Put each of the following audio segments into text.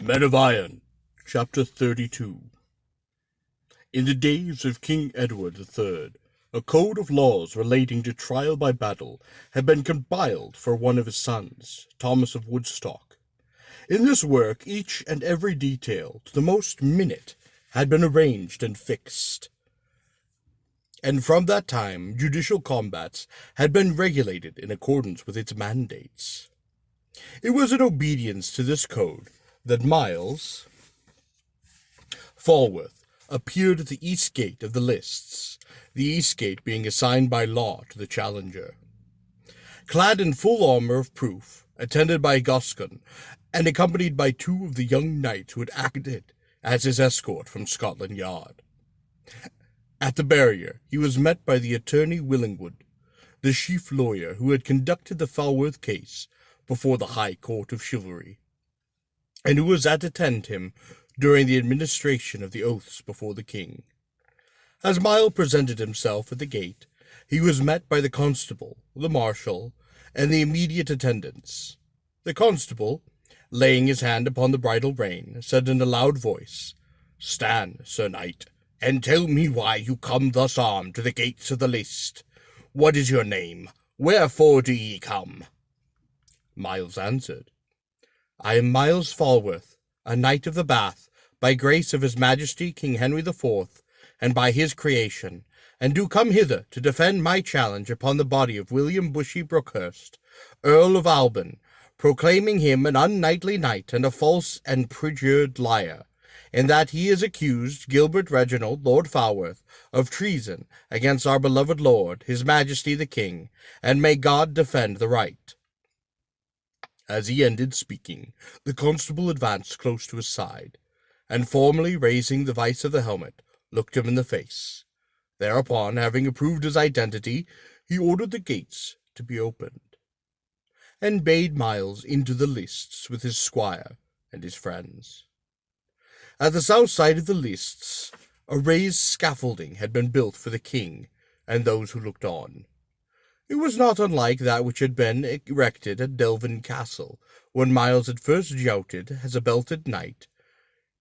Men of Iron, Chapter 32. In the days of King Edward III, a code of laws relating to trial by battle had been compiled for one of his sons, Thomas of Woodstock. In this work, each and every detail, to the most minute, had been arranged and fixed. And from that time, judicial combats had been regulated in accordance with its mandates. It was in obedience to this code that Miles Falworth appeared at the east gate of the lists, the east gate being assigned by law to the challenger. Clad in full armor of proof, attended by Gascon, and accompanied by two of the young knights who had acted as his escort from Scotland Yard. At the barrier, he was met by the attorney Willingwood, the chief lawyer who had conducted the Falworth case before the High Court of Chivalry, and who was at attend him during the administration of the oaths before the king. As Mile presented himself at the gate, he was met by the constable, the marshal, and the immediate attendants. The constable, laying his hand upon the bridle rein, said in a loud voice, "Stand, Sir Knight, and tell me why you come thus armed to the gates of the list. What is your name? Wherefore do ye come?" Miles answered, "I am Miles Falworth, a knight of the Bath, by grace of his Majesty King Henry IV, and by his creation, and do come hither to defend my challenge upon the body of William Bushy Brookhurst, Earl of Alban, proclaiming him an unknightly knight and a false and perjured liar, in that he has accused Gilbert Reginald, Lord Falworth, of treason against our beloved lord, his Majesty the King, and may God defend the right." As he ended speaking, the constable advanced close to his side, and formally raising the vice of the helmet, looked him in the face. Thereupon, having approved his identity, he ordered the gates to be opened, and bade Miles into the lists with his squire and his friends. At the south side of the lists, a raised scaffolding had been built for the king and those who looked on. It was not unlike that which had been erected at Delvin Castle, when Miles had first jouted as a belted knight.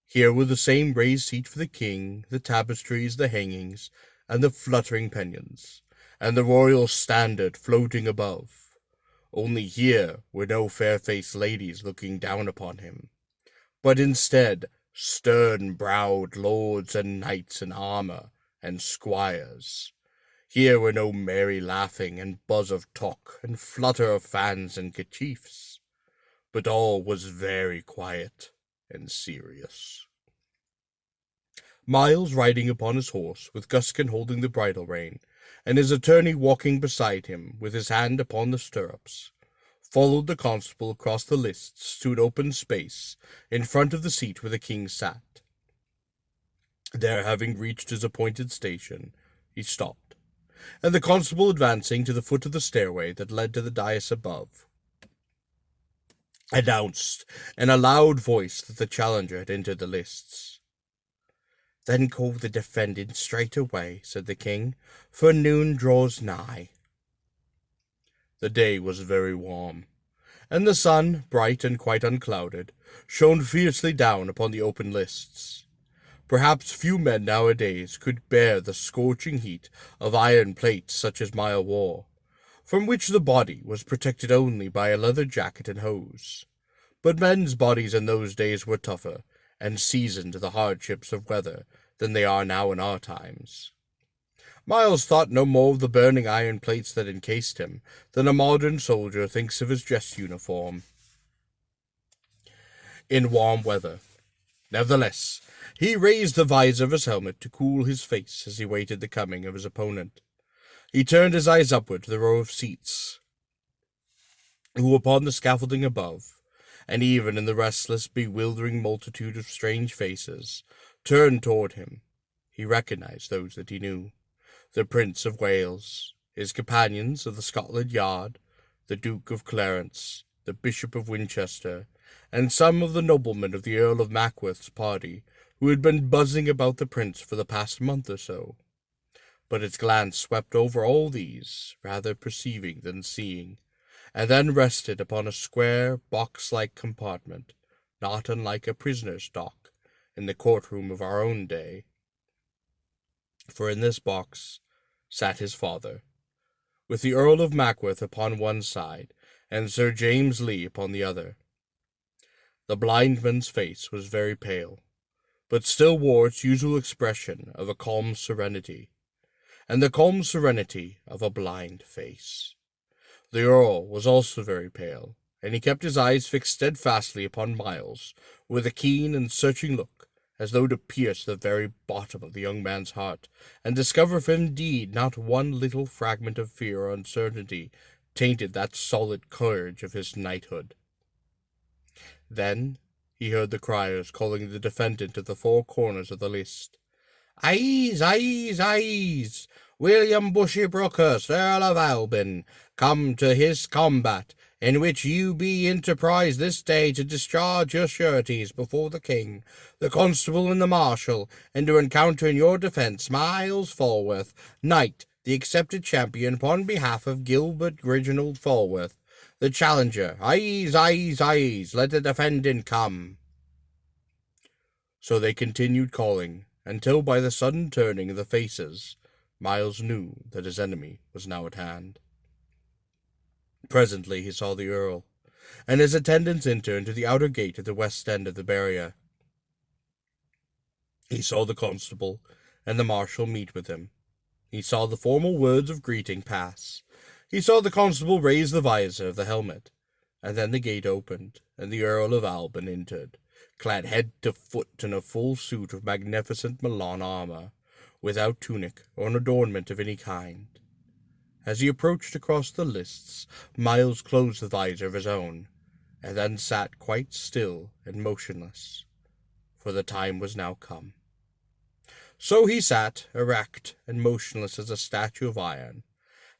Here were the same raised seat for the king, the tapestries, the hangings, and the fluttering pennons, and the royal standard floating above. Only here were no fair-faced ladies looking down upon him, but instead stern-browed lords and knights in armor, and squires. Here were no merry laughing and buzz of talk and flutter of fans and kerchiefs, but all was very quiet and serious. Miles riding upon his horse, with Guskin holding the bridle rein, and his attorney walking beside him with his hand upon the stirrups, followed the constable across the lists to an open space in front of the seat where the king sat. There, having reached his appointed station, he stopped, and the constable advancing to the foot of the stairway that led to the dais above, announced in a loud voice that the challenger had entered the lists. "Then call the defendant straight away," said the king, "for noon draws nigh." The day was very warm, and the sun, bright and quite unclouded, shone fiercely down upon the open lists. Perhaps few men nowadays could bear the scorching heat of iron plates such as Mile wore, from which the body was protected only by a leather jacket and hose. But men's bodies in those days were tougher, and seasoned to the hardships of weather, than they are now in our times. Miles thought no more of the burning iron plates that encased him than a modern soldier thinks of his dress uniform in warm weather. Nevertheless, he raised the visor of his helmet to cool his face as he waited the coming of his opponent. He turned his eyes upward to the row of seats, who upon the scaffolding above, and even in the restless, bewildering multitude of strange faces, turned toward him. He recognized those that he knew, the Prince of Wales, his companions of the Scotland Yard, the Duke of Clarence, the Bishop of Winchester, and some of the noblemen of the Earl of Mackworth's party, who had been buzzing about the prince for the past month or so. But its glance swept over all these, rather perceiving than seeing, and then rested upon a square, box-like compartment, not unlike a prisoner's dock in the courtroom of our own day. For in this box sat his father, with the Earl of Mackworth upon one side, and Sir James Lee upon the other. The blind man's face was very pale, but still wore its usual expression of a calm serenity, and the calm serenity of a blind face. The Earl was also very pale, and he kept his eyes fixed steadfastly upon Myles, with a keen and searching look, as though to pierce the very bottom of the young man's heart, and discover if indeed not one little fragment of fear or uncertainty tainted that solid courage of his knighthood. Then he heard the criers calling the defendant at the four corners of the list. "Ayes, ayes, ayes! William Bushy Brookhurst, Earl of Alban, come to his combat, in which you be enterprised this day to discharge your sureties before the king, the constable, and the marshal, and to encounter in your defence Myles Falworth, knight, the accepted champion upon behalf of Gilbert Reginald Falworth, the challenger. Ayes, ayes, ayes! Let the defendant come." So they continued calling, until by the sudden turning of the faces, Myles knew that his enemy was now at hand. Presently he saw the Earl, and his attendants enter into the outer gate at the west end of the barrier. He saw the constable and the marshal meet with him. He saw the formal words of greeting pass. He saw the constable raise the visor of the helmet, and then the gate opened, and the Earl of Alban entered, clad head to foot in a full suit of magnificent Milan armor, without tunic or an adornment of any kind. As he approached across the lists, Myles closed the visor of his own, and then sat quite still and motionless, for the time was now come. So he sat, erect and motionless as a statue of iron,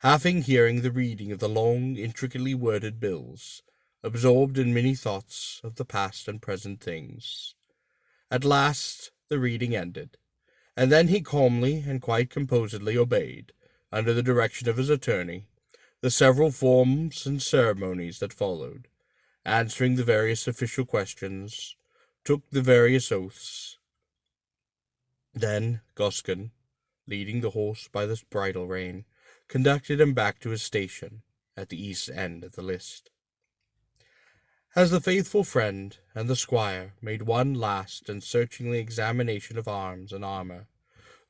having hearing the reading of the long, intricately worded bills, absorbed in many thoughts of the past and present things. At last the reading ended, and then he calmly and quite composedly obeyed, under the direction of his attorney, the several forms and ceremonies that followed, answering the various official questions, took the various oaths. Then Guskin, leading the horse by the bridle rein, conducted him back to his station at the east end of the list. As the faithful friend and the squire made one last and searching examination of arms and armor,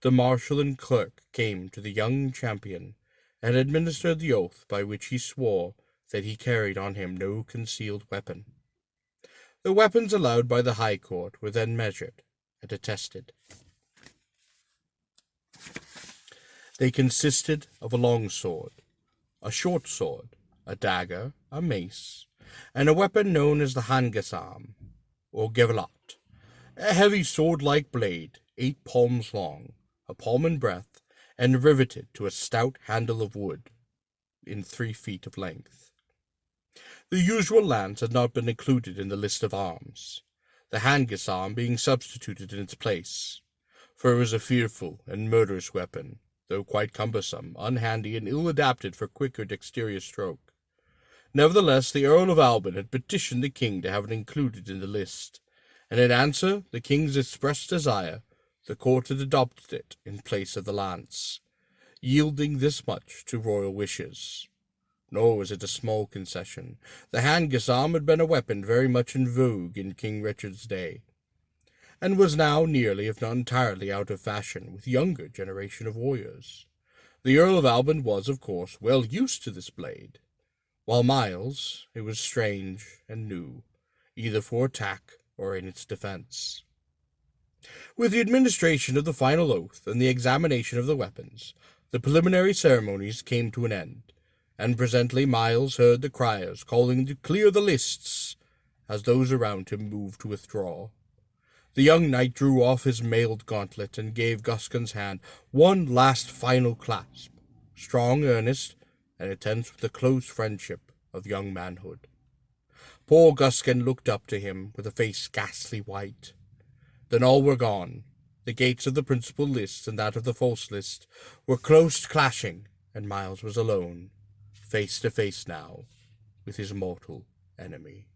the marshal and clerk came to the young champion and administered the oath by which he swore that he carried on him no concealed weapon. The weapons allowed by the High Court were then measured and attested. They consisted of a long sword, a short sword, a dagger, a mace, and a weapon known as the Handyman, or Gevelat, a heavy sword-like blade, 8 palms long, a palm in breadth, and riveted to a stout handle of wood, in 3 feet of length. The usual lance had not been included in the list of arms, the Handyman being substituted in its place, for it was a fearful and murderous weapon, though quite cumbersome, unhandy, and ill-adapted for quick or dexterous stroke. Nevertheless, the Earl of Alban had petitioned the king to have it included in the list, and in answer the king's expressed desire, the court had adopted it in place of the lance, yielding this much to royal wishes. Nor was it a small concession. The Handyman had been a weapon very much in vogue in King Richard's day, and was now nearly, if not entirely, out of fashion with the younger generation of warriors. The Earl of Alban was, of course, well used to this blade, while Myles, it was strange and new, either for attack or in its defence. With the administration of the final oath and the examination of the weapons, the preliminary ceremonies came to an end, and presently Myles heard the criers calling to clear the lists, as those around him moved to withdraw. The young knight drew off his mailed gauntlet and gave Guskin's hand one last final clasp, strong, earnest, and intense with the close friendship of young manhood. Poor Guskin looked up to him with a face ghastly white. Then all were gone. The gates of the principal list and that of the false list were close clashing, and Myles was alone, face to face now with his mortal enemy.